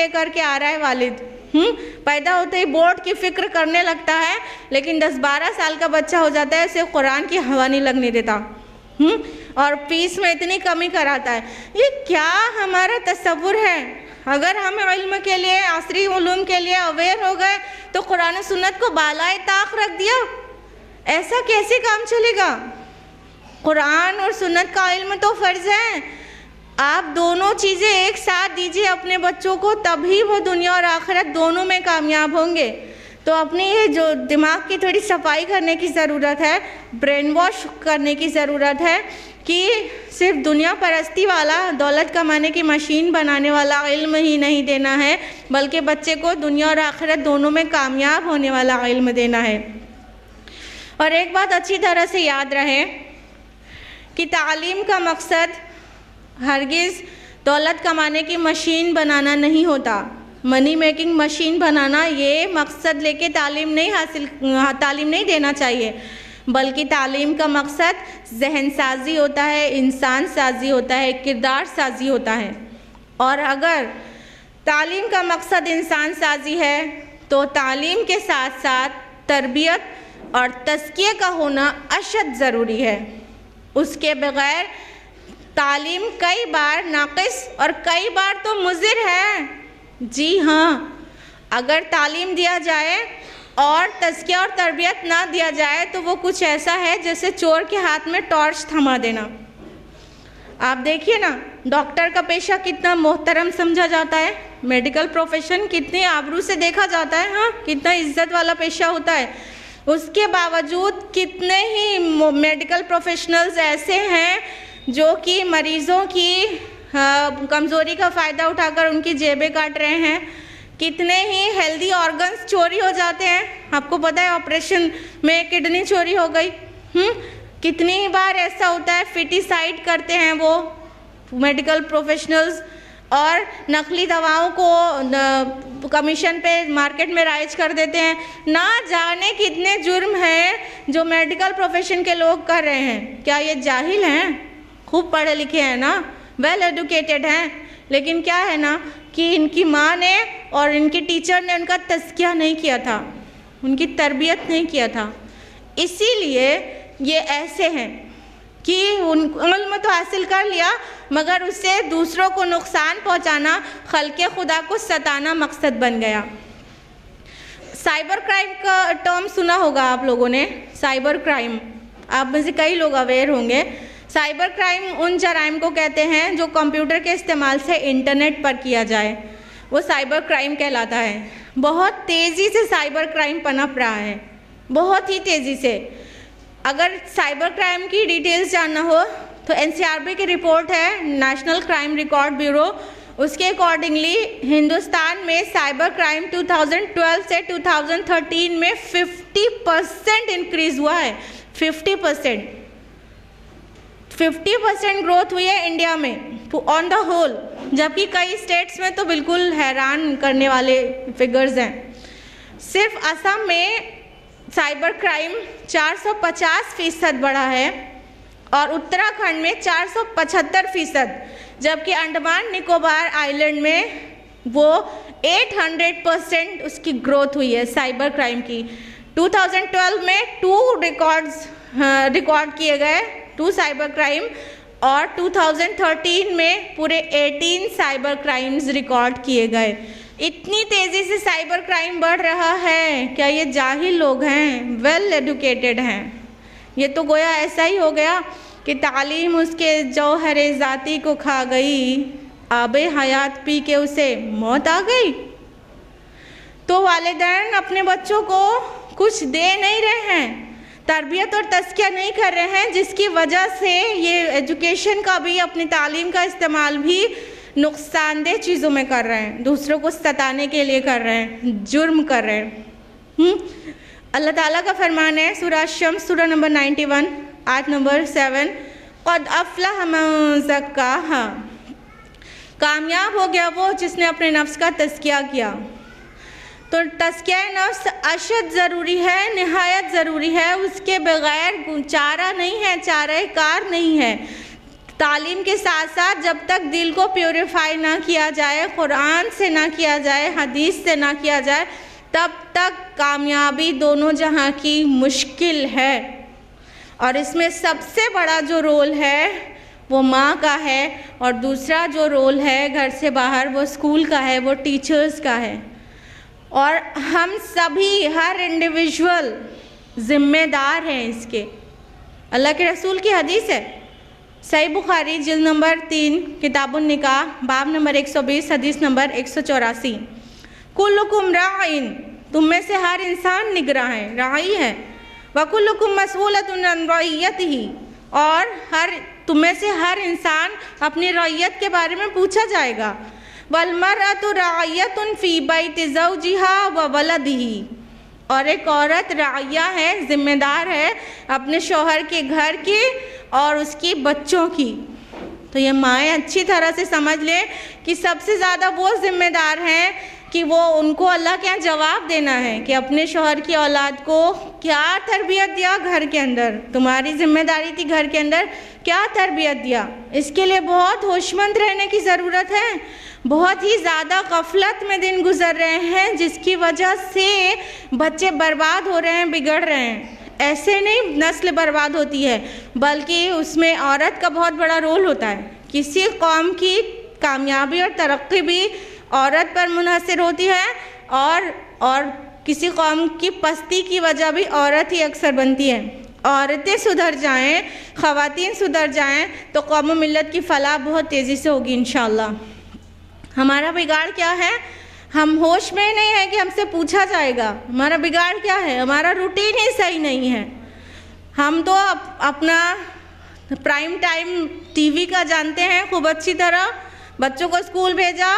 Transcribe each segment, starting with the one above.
लेकर के आ रहा है वालिद। पैदा होते ही बोर्ड की फिक्र करने लगता है, लेकिन 10-12 साल का बच्चा हो जाता है, उसे कुरान की हवा नहीं लगने देता, और फीस में इतनी कमी कराता है। ये क्या हमारा तसव्वुर है? अगर हम इल्म के लिए, आसरी उलूम के लिए अवेयर हो गए तो कुरान सुन्नत को बालाए ताक रख दिया, ऐसा कैसे काम चलेगा? कुरान और सुन्नत का इल्म तो फ़र्ज़ है। आप दोनों चीज़ें एक साथ दीजिए अपने बच्चों को, तभी वो दुनिया और आखिरत दोनों में कामयाब होंगे। तो अपनी ये जो दिमाग की थोड़ी सफाई करने की ज़रूरत है, ब्रेन वॉश करने की ज़रूरत है कि सिर्फ दुनिया परस्ती वाला, दौलत कमाने की मशीन बनाने वाला इल्म ही नहीं देना है, बल्कि बच्चे को दुनिया और आखिरत दोनों में कामयाब होने वाला इल्म देना है। और एक बात अच्छी तरह से याद रहे कि तालीम का मकसद हरगिज़ दौलत कमाने की मशीन बनाना नहीं होता, मनी मेकिंग मशीन बनाना, ये मकसद लेके तालीम नहीं देना चाहिए, बल्कि तालीम का मकसद जहन साजी होता है, इंसान साजी होता है, किरदार साजी होता है। और अगर तालीम का मकसद इंसान साजी है तो तालीम के साथ साथ तरबियत और तज़किया का होना अशद ज़रूरी है। उसके बग़ैर तालीम कई बार नाक़िस और कई बार तो मुज़िर है। जी हाँ, अगर तालीम दिया जाए और तज़किया और तरबियत ना दिया जाए तो वो कुछ ऐसा है जैसे चोर के हाथ में टॉर्च थमा देना। आप देखिए ना, डॉक्टर का पेशा कितना मोहतरम समझा जाता है, मेडिकल प्रोफेशन कितनी आबरू से देखा जाता है, हाँ, कितना इज्जत वाला पेशा होता है। उसके बावजूद कितने ही मेडिकल प्रोफेशनल्स ऐसे हैं जो कि मरीज़ों की कमज़ोरी का फ़ायदा उठाकर उनकी जेबें काट रहे हैं। कितने ही हेल्दी ऑर्गन्स चोरी हो जाते हैं। आपको पता है ऑपरेशन में किडनी चोरी हो गई। कितनी बार ऐसा होता है, फिटिसाइड करते हैं वो मेडिकल प्रोफेशनल्स, और नकली दवाओं को कमीशन पे मार्केट में राइज कर देते हैं। ना जाने कितने जुर्म हैं जो मेडिकल प्रोफेशन के लोग कर रहे हैं। क्या ये जाहिल हैं? खूब पढ़े लिखे हैं ना, वेल एडुकेटेड हैं, लेकिन क्या है ना कि इनकी माँ ने और इनकी टीचर ने उनका तज़किया नहीं किया था, उनकी तरबियत नहीं किया था। इसीलिए ये ऐसे हैं कि इल्म तो हासिल कर लिया मगर उससे दूसरों को नुकसान पहुंचाना, खल्क़े खुदा को सताना मकसद बन गया। साइबर क्राइम का टर्म सुना होगा आप लोगों ने। साइबर क्राइम, आप में से कई लोग अवेयर होंगे। साइबर क्राइम उन जराइम को कहते हैं जो कंप्यूटर के इस्तेमाल से इंटरनेट पर किया जाए, वो साइबर क्राइम कहलाता है। बहुत तेज़ी से साइबर क्राइम पनप रहा है, बहुत ही तेज़ी से। अगर साइबर क्राइम की डिटेल्स जानना हो तो NCRB की रिपोर्ट है, नेशनल क्राइम रिकॉर्ड ब्यूरो, उसके अकॉर्डिंगली हिंदुस्तान में साइबर क्राइम 2012 से 2013 में 50% इंक्रीज़ हुआ है। 50% ग्रोथ हुई है इंडिया में ऑन द होल, जबकि कई स्टेट्स में तो बिल्कुल हैरान करने वाले फिगर्स हैं। सिर्फ असम में साइबर क्राइम 450% बढ़ा है और उत्तराखंड में 475%, जबकि अंडमान निकोबार आइलैंड में वो 800% उसकी ग्रोथ हुई है साइबर क्राइम की। 2012 में 2 रिकॉर्ड किए गए, 2 साइबर क्राइम, और 2013 में पूरे 18 साइबर क्राइम्स रिकॉर्ड किए गए। इतनी तेज़ी से साइबर क्राइम बढ़ रहा है। क्या ये जाहिल लोग हैं? वेल एडुकेटेड हैं। ये तो गोया ऐसा ही हो गया कि तालीम उसके जौहरे ज़ाती को खा गई, आबे हयात पी के उसे मौत आ गई। तो वालिदैन अपने बच्चों को कुछ दे नहीं रहे हैं, तरबियत और तज़किया नहीं कर रहे हैं, जिसकी वजह से ये एजुकेशन का भी, अपनी तालीम का इस्तेमाल भी नुकसानदेह चीज़ों में कर रहे हैं, दूसरों को सताने के लिए कर रहे हैं, जुर्म कर रहे हैं। अल्लाह ताला का फरमान है सूरह शम्स, सूरह नंबर 91, आयत नंबर 7, क़द अफ़लह मन ज़क्काहा, कामयाब हो गया वो जिसने अपने नफ्स का तज़किया किया। तो तज़किया नफ्स अशद ज़रूरी है, नहायत ज़रूरी है। उसके बग़ैर चारा नहीं है, चारे कार नहीं है। तालीम के साथ साथ जब तक दिल को प्योरीफाई ना किया जाए, कुरान से ना किया जाए, हदीस से ना किया जाए, तब तक कामयाबी दोनों जहां की मुश्किल है। और इसमें सबसे बड़ा जो रोल है वो माँ का है, और दूसरा जो रोल है घर से बाहर वो स्कूल का है, वो टीचर्स का है। और हम सभी, हर इंडिविजुअल ज़िम्मेदार हैं इसके। अल्लाह के रसूल की हदीस है, सही बुखारी जिल्द नंबर 3 किताबुन निकाह बाब नंबर 120 हदीस नंबर 184, कुल्लुकुम राइन, तुम में से हर इंसान निगरां है, राई है, वकुल्लुकुम मसऊलतुन अन रइयतिही, और तुम में से हर इंसान अपनी रइयत के बारे में पूछा जाएगा। वलमरअतु राइयतुन फी बैति ज़ौजिहा व वलदिही, और एक औरत राइया है, जिम्मेदार है अपने शौहर के घर की और उसकी बच्चों की। तो ये माएँ अच्छी तरह से समझ लें कि सबसे ज़्यादा वो जिम्मेदार हैं कि वो उनको अल्लाह के यहाँ जवाब देना है कि अपने शौहर की औलाद को क्या तरबियत दिया घर के अंदर, तुम्हारी जिम्मेदारी थी घर के अंदर क्या तरबियत दिया। इसके लिए बहुत होशमंद रहने की ज़रूरत है। बहुत ही ज़्यादा गफलत में दिन गुजर रहे हैं, जिसकी वजह से बच्चे बर्बाद हो रहे हैं, बिगड़ रहे हैं। ऐसे नहीं नस्ल बर्बाद होती है, बल्कि उसमें औरत का बहुत बड़ा रोल होता है। किसी कौम की कामयाबी और तरक्की भी औरत पर मुनहसर होती है, और किसी कौम की पस्ती की वजह भी औरत ही अक्सर बनती है। औरतें सुधर जाएं, ख़वातीन सुधर जाएं, तो कौम व मिल्लत की फलाह बहुत तेज़ी से होगी इंशाअल्लाह। हमारा बिगाड़ क्या है? हम होश में नहीं है कि हमसे पूछा जाएगा। हमारा बिगाड़ क्या है? हमारा रूटीन ही सही नहीं है। हम तो अपना प्राइम टाइम टीवी का जानते हैं खूब अच्छी तरह। बच्चों को स्कूल भेजा,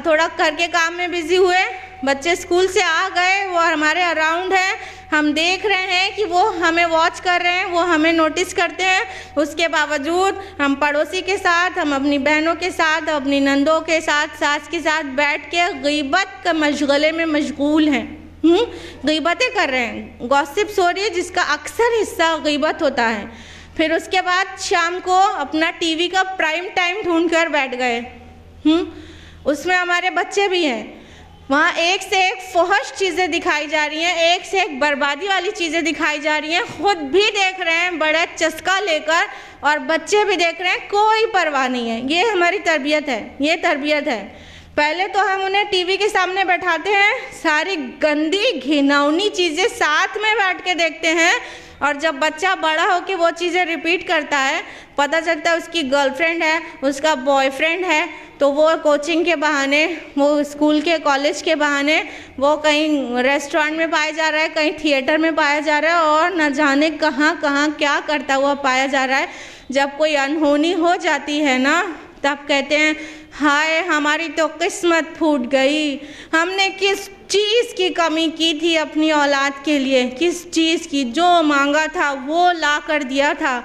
थोड़ा घर के काम में बिज़ी हुए, बच्चे स्कूल से आ गए, वो हमारे अराउंड हैं, हम देख रहे हैं कि वो हमें वॉच कर रहे हैं, वो हमें नोटिस करते हैं। उसके बावजूद हम पड़ोसी के साथ, हम अपनी बहनों के साथ, अपनी नंदों के साथ, सास के साथ बैठ के गीबत के मशगले में मशगूल हैं। गीबतें कर रहे हैं, गॉसिप्स हो रही है, जिसका अक्सर हिस्सा गीबत होता है। फिर उसके बाद शाम को अपना टीवी का प्राइम टाइम ढूंढ कर बैठ गए। उसमें हमारे बच्चे भी हैं, वहाँ एक से एक फहश चीज़ें दिखाई जा रही हैं, एक से एक बर्बादी वाली चीज़ें दिखाई जा रही हैं। खुद भी देख रहे हैं बड़ा चस्का लेकर, और बच्चे भी देख रहे हैं, कोई परवाह नहीं है। ये हमारी तरबियत है, ये तरबियत है। पहले तो हम उन्हें टीवी के सामने बैठाते हैं, सारी गंदी घिनौनी चीज़ें साथ में बैठ के देखते हैं, और जब बच्चा बड़ा होकर वो चीज़ें रिपीट करता है, पता चलता है उसकी गर्लफ्रेंड है, उसका बॉयफ्रेंड है, तो वो कोचिंग के बहाने, वो स्कूल के कॉलेज के बहाने, वो कहीं रेस्टोरेंट में पाया जा रहा है, कहीं थिएटर में पाया जा रहा है, और न जाने कहाँ कहाँ क्या करता हुआ पाया जा रहा है। जब कोई अनहोनी हो जाती है ना, तब कहते हैं हाय हमारी तो किस्मत फूट गई, हमने किस चीज़ की कमी की थी अपनी औलाद के लिए, किस चीज़ की? जो मांगा था वो ला कर दिया था,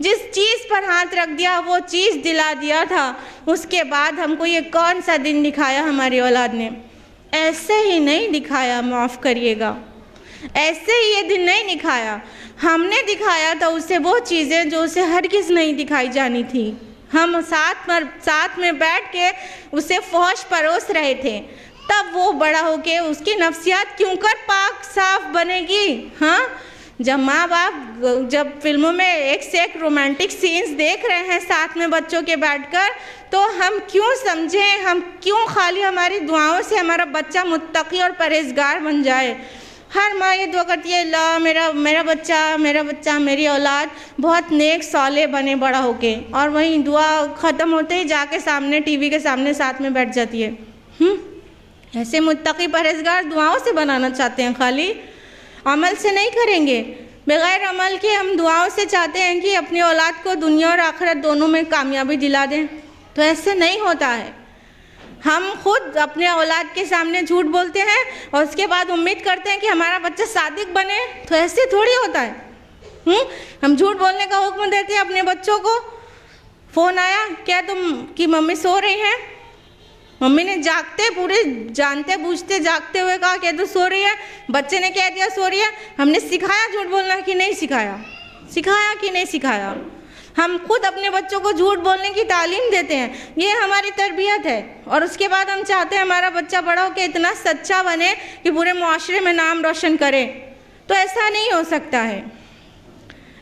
जिस चीज़ पर हाथ रख दिया वो चीज़ दिला दिया था। उसके बाद हमको ये कौन सा दिन दिखाया हमारी औलाद ने? ऐसे ही नहीं दिखाया, माफ़ करिएगा, ऐसे ही ये दिन नहीं दिखाया। हमने दिखाया था उसे वो चीज़ें जो उसे हरगिज़ नहीं दिखाई जानी थी। हम साथ में बैठ के उसे फौश परोस रहे थे, तब वो बड़ा होके उसकी नफ्सियात क्यों कर पाक साफ बनेगी? हाँ, जब माँ बाप जब फिल्मों में एक से एक रोमांटिक सीन्स देख रहे हैं साथ में बच्चों के बैठकर, तो हम क्यों समझें, हम क्यों खाली हमारी दुआओं से हमारा बच्चा मुत्तकी और परहेजगार बन जाए? हर माँ ये दुआ करती है, अल्लाह मेरा बच्चा मेरी औलाद बहुत नेक साले बने बड़ा होके, और वहीं दुआ ख़त्म होते ही जाके सामने टीवी के सामने साथ में बैठ जाती है। ऐसे मुत्तकी परहेजगार दुआओं से बनाना चाहते हैं, खाली अमल से नहीं करेंगे। बग़ैर अमल के हम दुआओं से चाहते हैं कि अपनी औलाद को दुनिया और आखिरत दोनों में कामयाबी दिला दें, तो ऐसे नहीं होता है। हम खुद अपने औलाद के सामने झूठ बोलते हैं और उसके बाद उम्मीद करते हैं कि हमारा बच्चा सादिक बने, तो ऐसे थोड़ी होता है। हम झूठ बोलने का हुक्म देते हैं अपने बच्चों को। फ़ोन आया, क्या तुम कि मम्मी सो रही हैं? मम्मी ने जागते पूरे जानते बूझते जागते हुए कहा कि तू सो रही है। बच्चे ने कह दिया सो रही है। हमने सिखाया झूठ बोलना कि नहीं सिखाया? सिखाया कि नहीं सिखाया? हम खुद अपने बच्चों को झूठ बोलने की तालीम देते हैं, ये हमारी तरबियत है। और उसके बाद हम चाहते हैं हमारा बच्चा बड़ा होकर इतना सच्चा बने कि पूरे मुआशरे में नाम रोशन करे। तो ऐसा नहीं हो सकता है,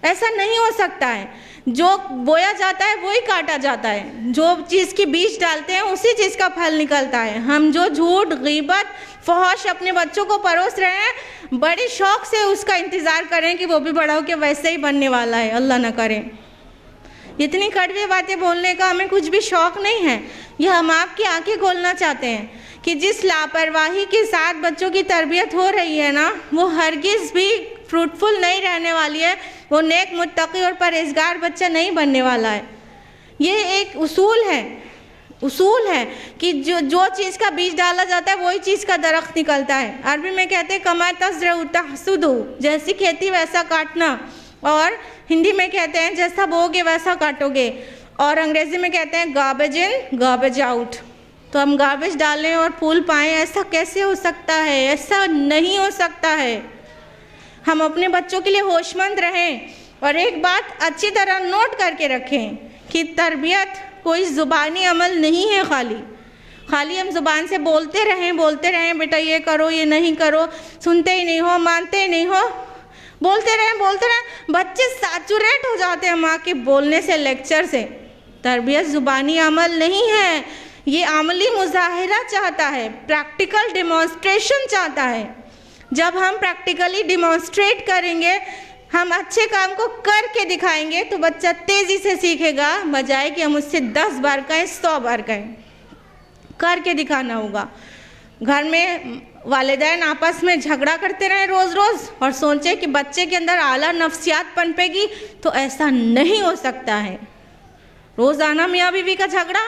ऐसा नहीं हो सकता है। जो बोया जाता है वही काटा जाता है, जो चीज़ की बीज डालते हैं उसी चीज़ का फल निकलता है। हम जो झूठ, गीबत, फहश अपने बच्चों को परोस रहे हैं, बड़े शौक़ से उसका इंतज़ार करें कि वो भी बड़ा होकर वैसे ही बनने वाला है, अल्लाह ना करे। इतनी कड़वी बातें बोलने का हमें कुछ भी शौक़ नहीं है। यह हम आपकी आंखें खोलना चाहते हैं कि जिस लापरवाही के साथ बच्चों की तरबियत हो रही है ना, वो हरगिज़ भी फ्रूटफुल नहीं रहने वाली है। वो नेक, मुत्तकी और परहेज़गार बच्चा नहीं बनने वाला है। ये एक उसूल है कि जो चीज़ का बीज डाला जाता है वही चीज़ का दरख्त निकलता है। अरबी में कहते हैं कमा तज़रउ तहसुदु, जैसी खेती वैसा काटना। और हिंदी में कहते हैं जैसा बोओगे वैसा काटोगे। और अंग्रेज़ी में कहते हैं गार्बेज इन गार्बेज आउट। तो हम गार्बेज डालें और फूल पाएँ, ऐसा कैसे हो सकता है? ऐसा नहीं हो सकता है। हम अपने बच्चों के लिए होशमंद रहें और एक बात अच्छी तरह नोट करके रखें कि तरबियत कोई ज़ुबानी अमल नहीं है। खाली हम ज़ुबान से बोलते रहें बेटा ये करो, ये नहीं करो, सुनते ही नहीं हो, मानते ही नहीं हो, बोलते रहें। बच्चे सैचुरेट हो जाते हैं माँ के बोलने से, लेक्चर से। तरबियत ज़ुबानी अमल नहीं है, ये अमली मुज़ाहिरा चाहता है, प्रैक्टिकल डिमॉन्स्ट्रेशन चाहता है। जब हम प्रैक्टिकली डिमॉन्स्ट्रेट करेंगे, हम अच्छे काम को करके दिखाएंगे तो बच्चा तेज़ी से सीखेगा, बजाय कि हम उससे 10 बार कहें, 100 बार कहें। करके दिखाना होगा। घर में वालिदैन आपस में झगड़ा करते रहें रोज़ और सोचें कि बच्चे के अंदर आला नफ्सियात पनपेगी, तो ऐसा नहीं हो सकता है। रोज़ाना मियाँ बीवी का झगड़ा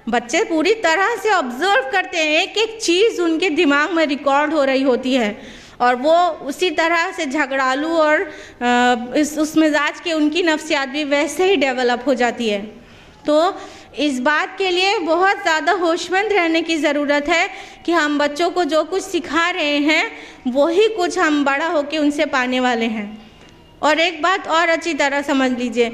बच्चे पूरी तरह से ऑब्जर्व करते हैं, एक एक चीज़ उनके दिमाग में रिकॉर्ड हो रही होती है और वो उसी तरह से झगड़ालू और उस मिजाज के उनकी नफ्सियात भी वैसे ही डेवलप हो जाती है। तो इस बात के लिए बहुत ज़्यादा होशमंद रहने की ज़रूरत है कि हम बच्चों को जो कुछ सिखा रहे हैं वही कुछ हम बड़ा होकर उनसे पाने वाले हैं। और एक बात और अच्छी तरह समझ लीजिए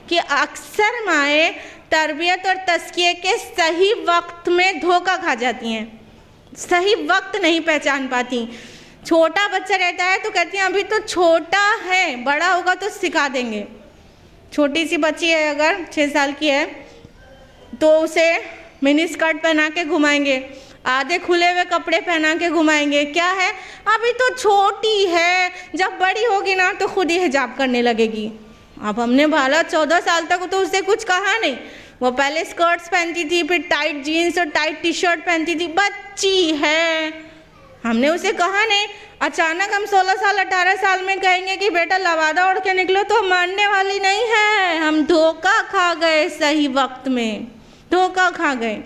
कि अक्सर माएँ तरबियत और तज़किये के सही वक्त में धोखा खा जाती हैं, सही वक्त नहीं पहचान पाती। छोटा बच्चा रहता है तो कहती हैं अभी तो छोटा है, बड़ा होगा तो सिखा देंगे। छोटी सी बच्ची है, अगर 6 साल की है तो उसे मिनी स्कर्ट पहना के घुमाएंगे, आधे खुले हुए कपड़े पहना के घुमाएंगे। क्या है, अभी तो छोटी है, जब बड़ी होगी ना तो खुद ही हिजाब करने लगेगी। अब हमने भाला 14 साल तक तो उससे कुछ कहा नहीं, वो पहले स्कर्ट्स पहनती थी, फिर टाइट जीन्स और टाइट टी शर्ट पहनती थी, बच्ची है, हमने उसे कहा नहीं। अचानक हम 16 साल 18 साल में कहेंगे कि बेटा लवादा ओढ़ के निकलो, तो मानने वाली नहीं है। हम धोखा खा गए, सही वक्त में धोखा खा गए।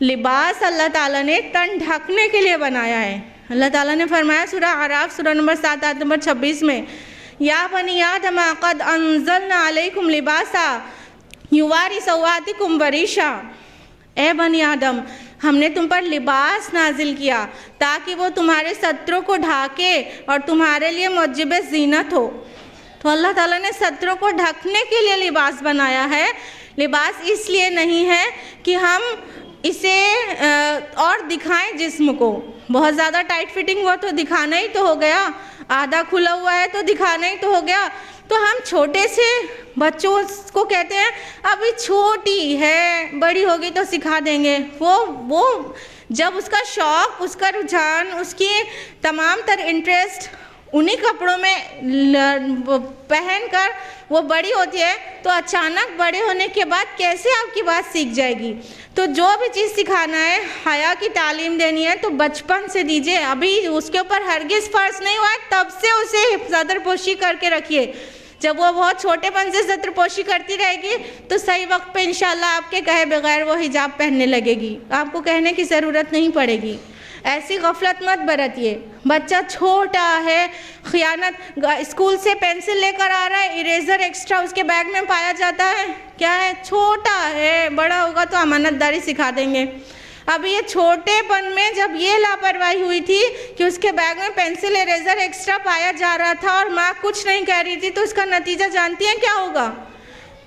लिबास अल्लाह ताला ने तन ढकने के लिए बनाया है। अल्लाह ताला ने फरमाया सूरह आराफ सूरह नंबर 7 आयत नंबर 26 में, या बनी आदम क़द अंज़लना अलैकुम लिबासा युवारी सवातिकुम वरीशा। ए बनी आदम, हमने तुम पर लिबास नाजिल किया ताकि वो तुम्हारे सत्रों को ढाके और तुम्हारे लिए मुजिब ज़ीनत हो। तो अल्लाह ताला ने सत्रों को ढकने के लिए लिबास बनाया है। लिबास इसलिए नहीं है कि हम इसे और दिखाएं जिस्म को। बहुत ज़्यादा टाइट फिटिंग हुआ तो दिखाना ही तो हो गया, आधा खुला हुआ है तो दिखाना ही तो हो गया। तो हम छोटे से बच्चों को कहते हैं अभी छोटी है, बड़ी होगी तो सिखा देंगे। वो जब उसका शौक़, उसका रुझान, उसकी तमाम तर इंटरेस्ट उन्हीं कपड़ों में पहनकर वो बड़ी होती है, तो अचानक बड़े होने के बाद कैसे आपकी बात सीख जाएगी। तो जो भी चीज़ सिखाना है, हया की तालीम देनी है तो बचपन से दीजिए। अभी उसके ऊपर हरगिज़ फ़र्ज नहीं हुआ है तब से उसे सदरपोशी करके रखिए। जब वो बहुत छोटेपन से सदरपोशी करती रहेगी तो सही वक्त पे इंशाल्लाह आपके कहे बगैर वो हिजाब पहनने लगेगी, आपको कहने की ज़रूरत नहीं पड़ेगी। ऐसी गफलत मत बरतिए। बच्चा छोटा है, खियानत, स्कूल से पेंसिल लेकर आ रहा है, इरेज़र एक्स्ट्रा उसके बैग में पाया जाता है, क्या है, छोटा है, बड़ा होगा तो अमानतदारी सिखा देंगे। अब ये छोटेपन में जब ये लापरवाही हुई थी कि उसके बैग में पेंसिल इरेज़र एक्स्ट्रा पाया जा रहा था और माँ कुछ नहीं कह रही थी, तो इसका नतीजा जानती हैं क्या होगा?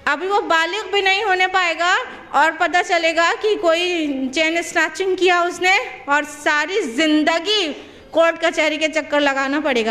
अभी वो बालिग भी नहीं होने पाएगा और पता चलेगा कि कोई चेन स्नैचिंग किया उसने और सारी जिंदगी कोर्ट कचहरी के चक्कर लगाना पड़ेगा।